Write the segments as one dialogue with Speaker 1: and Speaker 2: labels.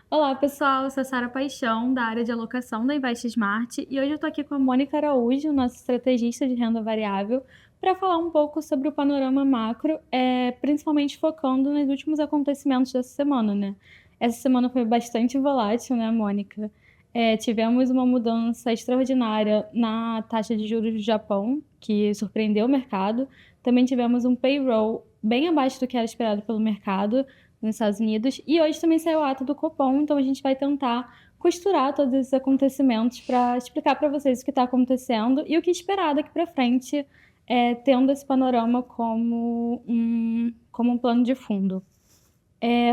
Speaker 1: Olá, pessoal. Eu sou a Sara Paixão, da área de alocação da Invest Smart, e hoje eu estou aqui com a Mônica Araújo, nossa estrategista de renda variável, para falar um pouco sobre o panorama macro, principalmente focando nos últimos acontecimentos dessa semana, né? Essa semana foi bastante volátil, né, Mônica? Tivemos uma mudança extraordinária na taxa de juros do Japão, que surpreendeu o mercado. Também tivemos um payroll bem abaixo do que era esperado pelo mercado nos Estados Unidos. E hoje também saiu o ato do Copom, então a gente vai tentar costurar todos esses acontecimentos para explicar para vocês o que está acontecendo e o que esperar daqui para frente, tendo esse panorama como um plano de fundo.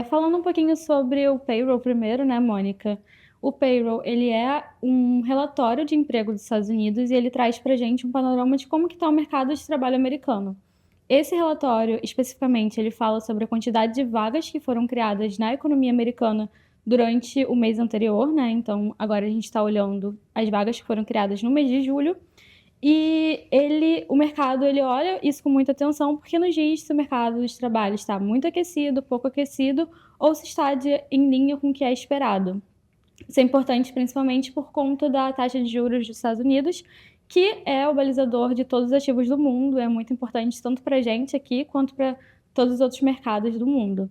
Speaker 1: Falando um pouquinho sobre o payroll primeiro, né, Mônica? O payroll, ele é um relatório de emprego dos Estados Unidos e ele traz para a gente um panorama de como que está o mercado de trabalho americano. Esse relatório, especificamente, ele fala sobre a quantidade de vagas que foram criadas na economia americana durante o mês anterior, né? Então, agora a gente está olhando as vagas que foram criadas no mês de julho. E o mercado, ele olha isso com muita atenção, porque nos diz se o mercado de trabalho está muito aquecido, pouco aquecido, ou se está em linha com o que é esperado. Isso é importante principalmente por conta da taxa de juros dos Estados Unidos, que é o balizador de todos os ativos do mundo, é muito importante tanto para a gente aqui quanto para todos os outros mercados do mundo.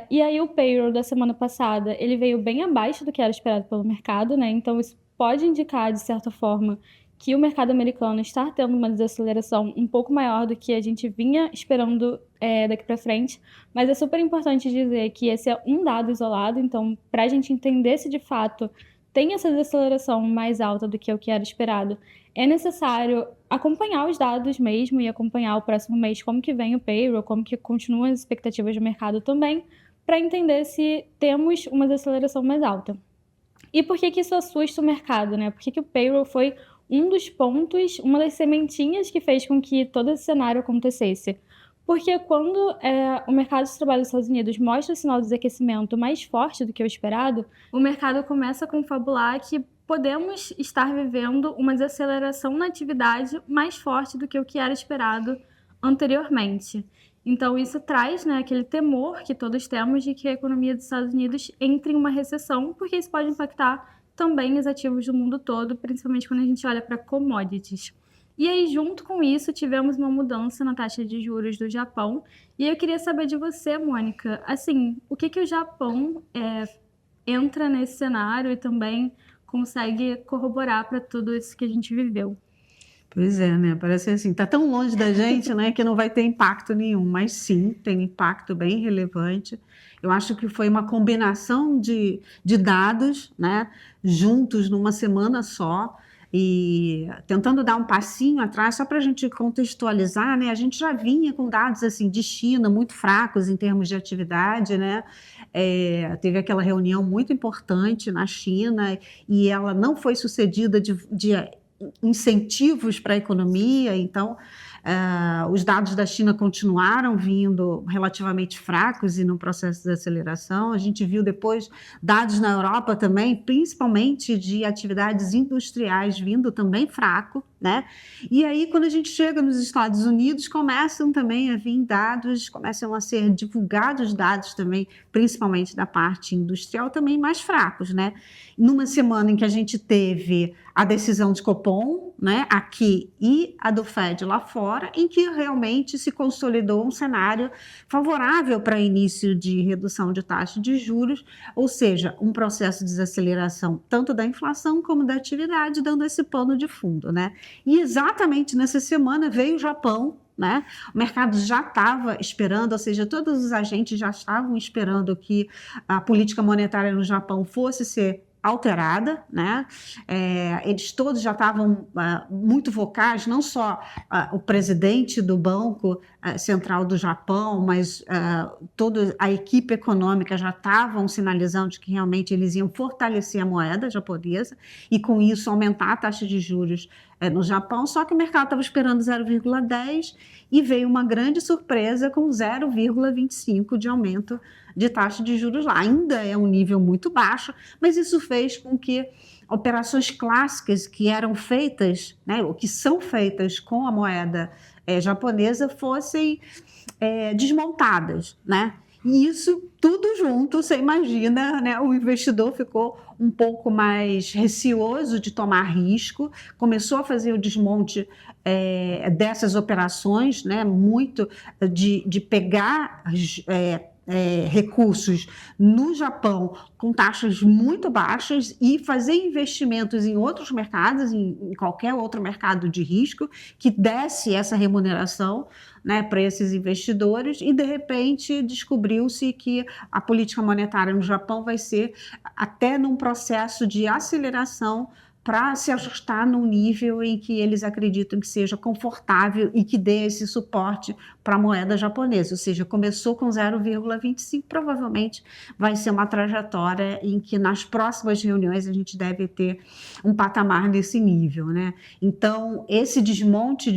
Speaker 1: E aí o payroll da semana passada, ele veio bem abaixo do que era esperado pelo mercado, né? Então isso pode indicar, de certa forma, que o mercado americano está tendo uma desaceleração um pouco maior do que a gente vinha esperando daqui para frente, mas é super importante dizer que esse é um dado isolado, então para a gente entender se de fato tem essa desaceleração mais alta do que o que era esperado, é necessário acompanhar os dados mesmo e acompanhar o próximo mês como que vem o payroll, como que continuam as expectativas de mercado também, para entender se temos uma desaceleração mais alta. E por que isso assusta o mercado, né? Por que o payroll foi um dos pontos, uma das sementinhas que fez com que todo esse cenário acontecesse? Porque quando o mercado de trabalho dos Estados Unidos mostra o sinal de desaquecimento mais forte do que o esperado, o mercado começa a confabular que podemos estar vivendo uma desaceleração na atividade mais forte do que o que era esperado anteriormente. Então, isso traz, né, aquele temor que todos temos de que a economia dos Estados Unidos entre em uma recessão, porque isso pode impactar também os ativos do mundo todo, principalmente quando a gente olha para commodities. E aí, junto com isso, tivemos uma mudança na taxa de juros do Japão. E eu queria saber de você, Mônica, assim, o que o Japão entra nesse cenário e também consegue corroborar para tudo isso que a gente viveu?
Speaker 2: Pois é, né? Parece assim, tá tão longe da gente, né, que não vai ter impacto nenhum, mas sim, tem um impacto bem relevante. Eu acho que foi uma combinação de dados, né, juntos numa semana só, e tentando dar um passinho atrás, só para a gente contextualizar, né, a gente já vinha com dados assim de China muito fracos em termos de atividade, né, teve aquela reunião muito importante na China e ela não foi sucedida de incentivos para a economia, então os dados da China continuaram vindo relativamente fracos e no processo de aceleração. A gente viu depois dados na Europa também, principalmente de atividades industriais vindo também fraco, né? E aí, quando a gente chega nos Estados Unidos, começam também a vir dados, começam a ser divulgados dados também, principalmente da parte industrial, também mais fracos, né? Numa semana em que a gente teve a decisão de Copom, né, aqui, e a do Fed lá fora, em que realmente se consolidou um cenário favorável para início de redução de taxa de juros, ou seja, um processo de desaceleração tanto da inflação como da atividade, dando esse pano de fundo, né? E exatamente nessa semana veio o Japão, né? O mercado já estava esperando, ou seja, todos os agentes já estavam esperando que a política monetária no Japão fosse ser alterada, né? Eles todos já estavam muito vocais, não só o presidente do Banco Central do Japão, mas toda a equipe econômica já estavam sinalizando de que realmente eles iam fortalecer a moeda japonesa e com isso aumentar a taxa de juros no Japão, só que o mercado estava esperando 0,10 e veio uma grande surpresa com 0,25 de aumento de taxa de juros lá. Ainda é um nível muito baixo, mas isso fez com que operações clássicas que eram feitas, né, ou que são feitas com a moeda japonesa fossem desmontadas, né? E isso tudo junto, você imagina, né? O investidor ficou um pouco mais receoso de tomar risco, começou a fazer o desmonte dessas operações, né? Muito de pegar recursos no Japão com taxas muito baixas e fazer investimentos em outros mercados, em qualquer outro mercado de risco, que desse essa remuneração, né, para esses investidores, e de repente descobriu-se que a política monetária no Japão vai ser até num processo de aceleração para se ajustar num nível em que eles acreditam que seja confortável e que dê esse suporte para a moeda japonesa. Ou seja, começou com 0,25, provavelmente vai ser uma trajetória em que nas próximas reuniões a gente deve ter um patamar nesse nível, né? Então, esse desmonte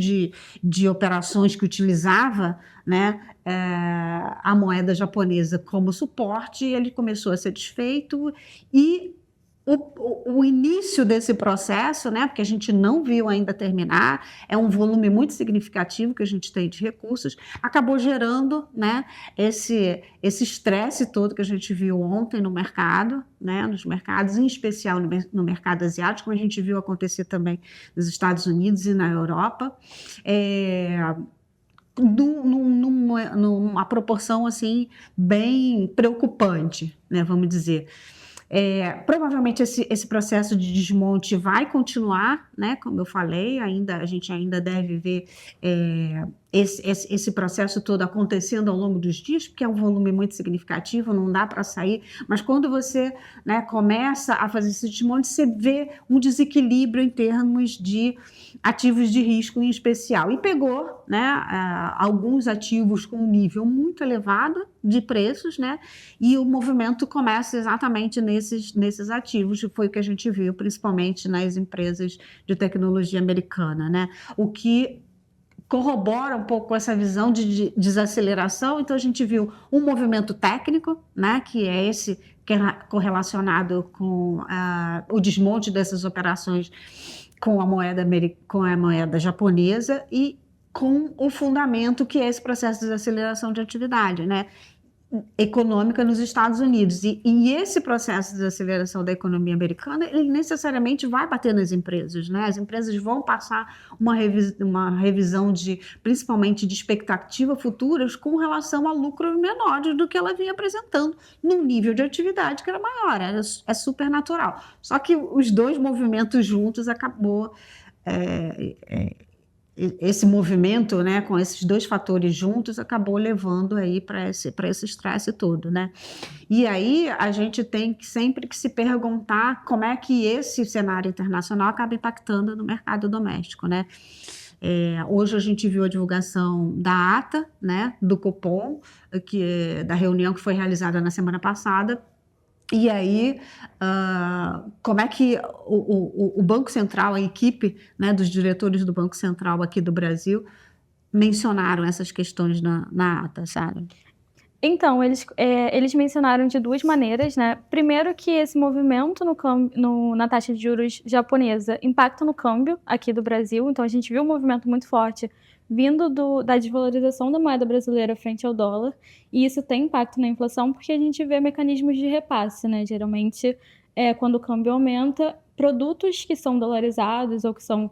Speaker 2: de operações que utilizava, né, a moeda japonesa como suporte, ele começou a ser desfeito e o início desse processo, né, porque a gente não viu ainda terminar, é um volume muito significativo que a gente tem de recursos, acabou gerando, né, esse estresse todo que a gente viu ontem no mercado, né, nos mercados, em especial no mercado asiático, como a gente viu acontecer também nos Estados Unidos e na Europa, numa proporção assim bem preocupante, né, vamos dizer. Provavelmente esse processo de desmonte vai continuar, né? Como eu falei, a gente ainda deve ver esse processo todo acontecendo ao longo dos dias, porque é um volume muito significativo, não dá para sair, mas quando você, né, começa a fazer esse desmonte, você vê um desequilíbrio em termos de ativos de risco em especial, e pegou, né, alguns ativos com um nível muito elevado de preços, né, e o movimento começa exatamente nesses ativos, foi o que a gente viu principalmente nas empresas de tecnologia americana, né, o que corrobora um pouco essa visão de desaceleração. Então a gente viu um movimento técnico, né, que é esse que é correlacionado com o desmonte dessas operações com a moeda japonesa, e com o fundamento que é esse processo de desaceleração de atividade, né, econômica nos Estados Unidos. E esse processo de desaceleração da economia americana, ele necessariamente vai bater nas empresas, né? As empresas vão passar uma revisão principalmente de expectativa futuras com relação a lucros menores do que ela vinha apresentando, num nível de atividade que era maior, é super natural. Só que os dois movimentos juntos acabou... esse movimento, né, com esses dois fatores juntos, acabou levando aí para esse estresse todo, né? E aí a gente tem sempre que se perguntar como é que esse cenário internacional acaba impactando no mercado doméstico, né? Hoje a gente viu a divulgação da ata, né, do Copom, da reunião que foi realizada na semana passada. E aí, como é que o Banco Central, a equipe, né, dos diretores do Banco Central aqui do Brasil, mencionaram essas questões na ata, Sara?
Speaker 1: Então, eles mencionaram de duas maneiras, né? Primeiro, que esse movimento na taxa de juros japonesa impacta no câmbio aqui do Brasil. Então, a gente viu um movimento muito forte vindo da desvalorização da moeda brasileira frente ao dólar, e isso tem impacto na inflação porque a gente vê mecanismos de repasse, né? Geralmente, quando o câmbio aumenta, produtos que são dolarizados ou que são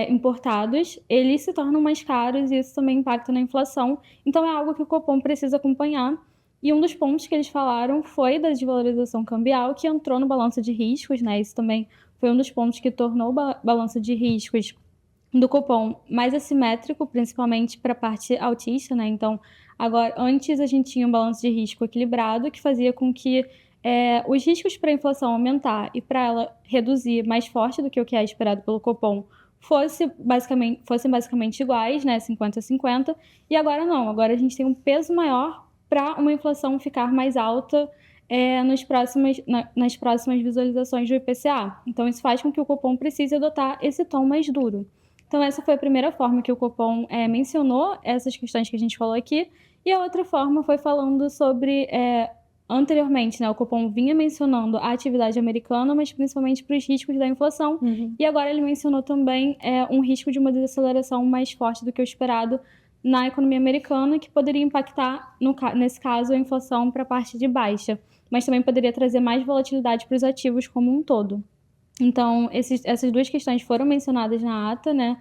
Speaker 1: importados, eles se tornam mais caros, e isso também impacta na inflação. Então, é algo que o Copom precisa acompanhar. E um dos pontos que eles falaram foi da desvalorização cambial, que entrou no balanço de riscos, né? Isso também foi um dos pontos que tornou o balanço de riscos do Copom mais assimétrico, principalmente para a parte altista, né? Então, agora, antes a gente tinha um balanço de risco equilibrado, que fazia com que os riscos para a inflação aumentar e para ela reduzir mais forte do que o que é esperado pelo Copom fossem basicamente iguais, né? 50-50, e agora não. Agora a gente tem um peso maior para uma inflação ficar mais alta nas próximas visualizações do IPCA. Então, isso faz com que o Copom precise adotar esse tom mais duro. Então, essa foi a primeira forma que o Copom mencionou essas questões que a gente falou aqui. E a outra forma foi falando sobre... anteriormente, né, o Copom vinha mencionando a atividade americana, mas principalmente para os riscos da inflação. Uhum. E agora ele mencionou também um risco de uma desaceleração mais forte do que o esperado na economia americana, que poderia impactar, nesse caso, a inflação para a parte de baixa, mas também poderia trazer mais volatilidade para os ativos como um todo. Então, essas duas questões foram mencionadas na ata, né?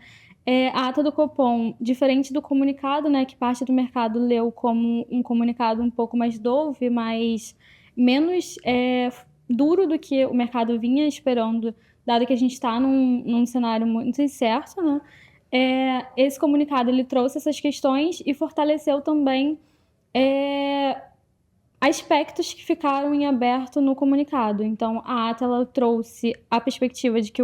Speaker 1: A ata do Copom, diferente do comunicado, né, que parte do mercado leu como um comunicado um pouco mais dove, mas menos duro do que o mercado vinha esperando, dado que a gente está num cenário muito incerto, né? Esse comunicado ele trouxe essas questões e fortaleceu também aspectos que ficaram em aberto no comunicado. Então, a ata ela trouxe a perspectiva de que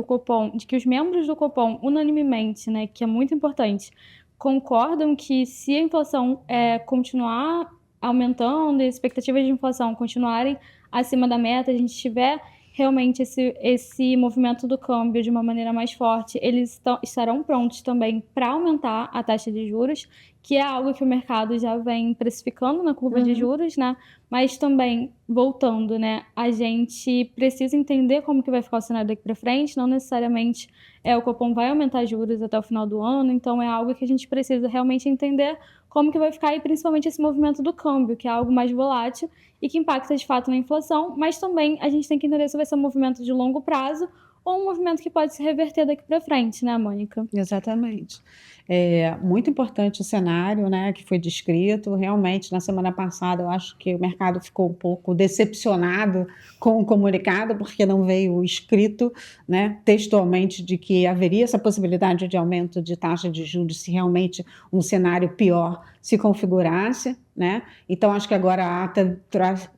Speaker 1: os membros do Copom, unanimemente, né, que é muito importante, concordam que se a inflação continuar aumentando e as expectativas de inflação continuarem acima da meta, a gente tiver realmente esse movimento do câmbio de uma maneira mais forte, eles estarão prontos também para aumentar a taxa de juros, que é algo que o mercado já vem precificando na curva de juros, né? Mas também, voltando, né, a gente precisa entender como que vai ficar o cenário daqui para frente, não necessariamente o Copom vai aumentar juros até o final do ano, então é algo que a gente precisa realmente entender como que vai ficar, e principalmente esse movimento do câmbio, que é algo mais volátil e que impacta de fato na inflação, mas também a gente tem que entender se vai ser um movimento de longo prazo ou um movimento que pode se reverter daqui para frente, né, Mônica?
Speaker 2: Exatamente. É muito importante o cenário, né, que foi descrito. Realmente, na semana passada, eu acho que o mercado ficou um pouco decepcionado com o comunicado, porque não veio escrito, né, textualmente de que haveria essa possibilidade de aumento de taxa de juros se realmente um cenário pior se configurasse, né? Então, acho que agora a ata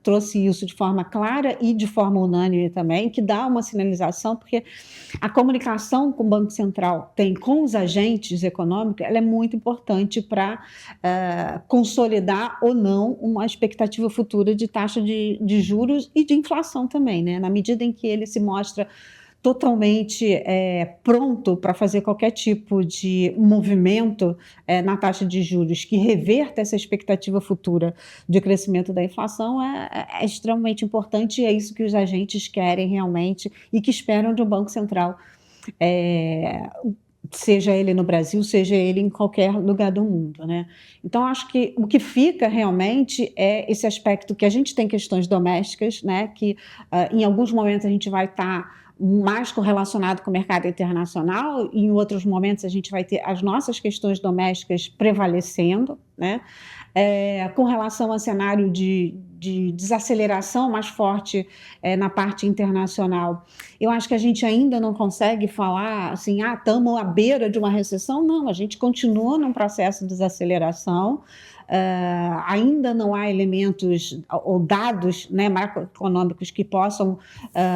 Speaker 2: trouxe isso de forma clara e de forma unânime também, que dá uma sinalização, porque a comunicação que o Banco Central tem com os agentes econômicos, ela é muito importante para consolidar ou não uma expectativa futura de taxa de juros e de inflação também, né? Na medida em que ele se mostra totalmente pronto para fazer qualquer tipo de movimento na taxa de juros que reverta essa expectativa futura de crescimento da inflação é extremamente importante, e é isso que os agentes querem realmente e que esperam de um Banco Central, seja ele no Brasil, seja ele em qualquer lugar do mundo, né? Então, acho que o que fica realmente é esse aspecto que a gente tem questões domésticas, né? Que em alguns momentos a gente vai estar mais correlacionado com o mercado internacional, e em outros momentos a gente vai ter as nossas questões domésticas prevalecendo, né? Com relação ao cenário de desaceleração mais forte na parte internacional, eu acho que a gente ainda não consegue falar assim, estamos à beira de uma recessão. Não, a gente continua num processo de desaceleração. Ainda não há elementos ou dados, né, macroeconômicos que possam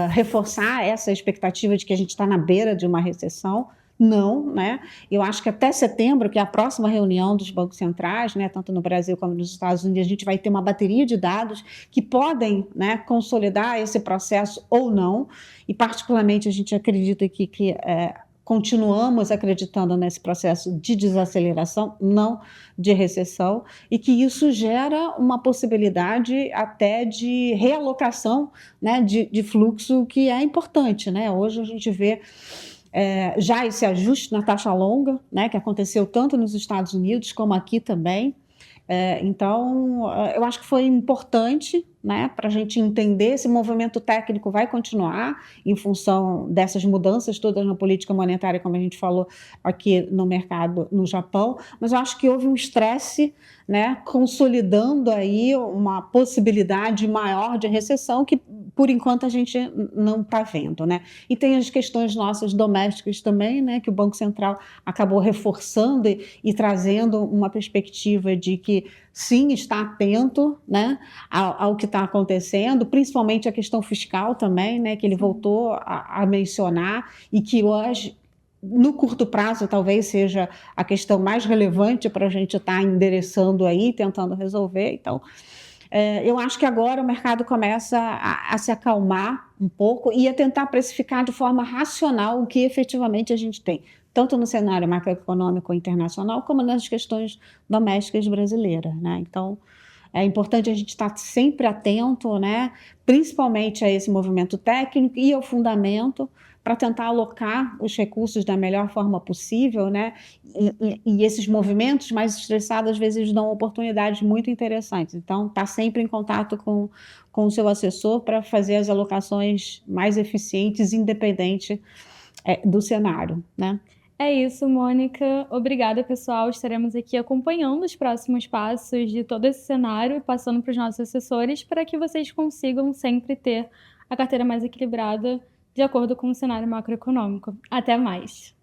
Speaker 2: reforçar essa expectativa de que a gente está na beira de uma recessão. Não, né? Eu acho que até setembro, que é a próxima reunião dos bancos centrais, né, tanto no Brasil como nos Estados Unidos, a gente vai ter uma bateria de dados que podem, né, consolidar esse processo ou não, e particularmente a gente acredita que continuamos acreditando nesse processo de desaceleração, não de recessão, e que isso gera uma possibilidade até de realocação, né, de fluxo, que é importante, né? Hoje a gente vê já esse ajuste na taxa longa, né, que aconteceu tanto nos Estados Unidos como aqui também. Então, eu acho que foi importante, né, para a gente entender. Esse movimento técnico vai continuar em função dessas mudanças todas na política monetária, como a gente falou aqui no mercado no Japão, mas eu acho que houve um estresse, né, consolidando aí uma possibilidade maior de recessão que, por enquanto, a gente não está vendo, né? E tem as questões nossas domésticas também, né, que o Banco Central acabou reforçando e trazendo uma perspectiva de que sim, está atento, né, ao que está acontecendo, principalmente a questão fiscal também, né, que ele voltou a mencionar, e que hoje, no curto prazo, talvez seja a questão mais relevante para a gente estar endereçando aí, tentando resolver. Então, eu acho que agora o mercado começa a se acalmar um pouco e a tentar precificar de forma racional o que efetivamente a gente tem, tanto no cenário macroeconômico internacional como nas questões domésticas brasileiras, né? Então, É importante a gente estar sempre atento, né, principalmente a esse movimento técnico e ao fundamento, para tentar alocar os recursos da melhor forma possível, né, e esses movimentos mais estressados, às vezes, dão oportunidades muito interessantes. Então, estar sempre em contato com o seu assessor para fazer as alocações mais eficientes, independente, do cenário, né.
Speaker 1: É isso, Mônica. Obrigada, pessoal. Estaremos aqui acompanhando os próximos passos de todo esse cenário e passando para os nossos assessores para que vocês consigam sempre ter a carteira mais equilibrada de acordo com o cenário macroeconômico. Até mais.